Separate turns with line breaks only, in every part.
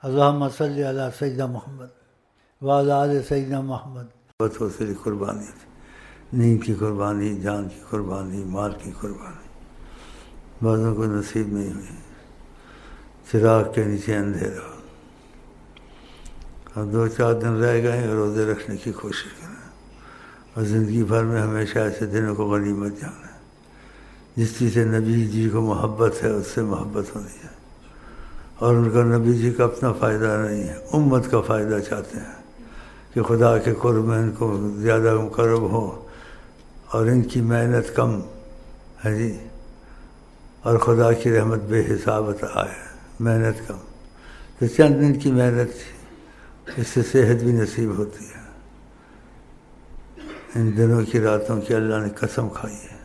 اللہم صلی علی سیدنا محمد وعلی آل سیدنا محمد. بہت حوصلے قربانیت، نیند کی قربانی، جان کی قربانی، مال کی قربانی بعضوں کو نصیب نہیں ہوئی. چراغ کے نیچے اندھیرا. اب 2-4 دن رہ گئے ہیں، روزے رکھنے کی کوشش کریں اور زندگی بھر میں ہمیشہ ایسے دنوں کو غنیمت جانا ہے. جس چیز سے نبی جی کو محبت ہے اس سے محبت ہونی ہے، اور ان کا نبی جی کا اپنا فائدہ نہیں ہے، امت کا فائدہ چاہتے ہیں کہ خدا کے قرب میں ان کو زیادہ مقرب ہو اور ان کی محنت کم ہے جی، اور خدا کی رحمت بے حساب آئے. محنت کم تو چند دن کی محنت تھی، اس سے صحت بھی نصیب ہوتی ہے. ان دنوں کی راتوں کی اللہ نے قسم کھائی ہے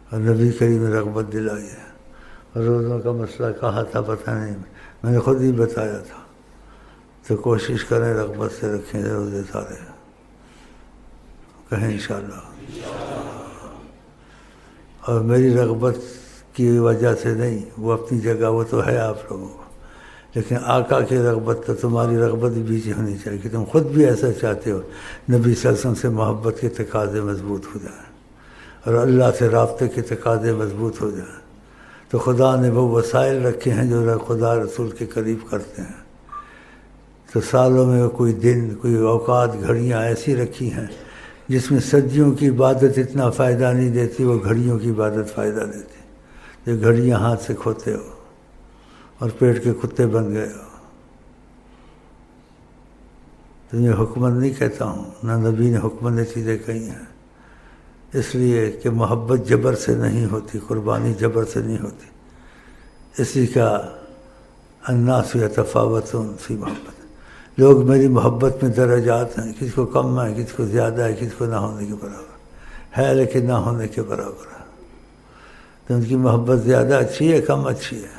اور نبی کریم نے رغبت دلائی ہے. اور روزوں کا مسئلہ کہا تھا پتہ نہیں، میں نے خود ہی بتایا تھا. تو کوشش کریں رغبت سے رکھیں روزے سارے. کہیں انشاءاللہ. اور میری رغبت کی وجہ سے نہیں، وہ اپنی جگہ وہ تو ہے آپ لوگوں کو، لیکن آقا کی رغبت تو تمہاری رغبت بھی بیچ ہونی چاہیے کہ تم خود بھی ایسا چاہتے ہو نبی صلی اللہ علیہ وسلم سے محبت کے تقاضے مضبوط ہو جائیں اور اللہ سے رابطے کے تقاضے مضبوط ہو جائیں. تو خدا نے وہ وسائل رکھے ہیں جو خدا رسول کے قریب کرتے ہیں. تو سالوں میں کوئی دن، کوئی اوقات، گھڑیاں ایسی رکھی ہیں جس میں صدیوں کی عبادت اتنا فائدہ نہیں دیتی، وہ گھڑیوں کی عبادت فائدہ دیتی. جو گھڑیاں ہاتھ سے کھوتے ہو اور پیٹ کے کتے بن گئے ہو. تو یہ حکمت نہیں کہتا ہوں، نہ نبی نے حکمت چیزیں کہی ہیں. اس لیے کہ محبت جبر سے نہیں ہوتی، قربانی جبر سے نہیں ہوتی. اسی کا الناس یتفاوتون فی محبت. لوگ میری محبت میں درجات ہیں، کسی کو کم ہے، کسی کو زیادہ ہے، کسی کو نہ ہونے کے برابر ہے، لیکن نہ ہونے کے برابر ہے. تو ان کی محبت زیادہ اچھی ہے، کم اچھی ہے؟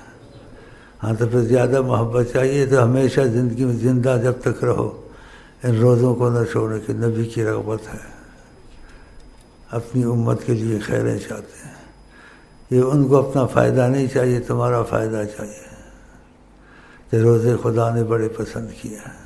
ہاں تو پھر زیادہ محبت چاہیے تو ہمیشہ زندگی میں زندہ جب تک رہو ان روزوں کو نہ چھوڑنے کی. نبی کی رغبت ہے، اپنی امت کے لیے خیریں چاہتے ہیں. یہ ان کو اپنا فائدہ نہیں چاہیے، تمہارا فائدہ چاہیے. کہ روزے خدا نے بڑے پسند کیے ہیں.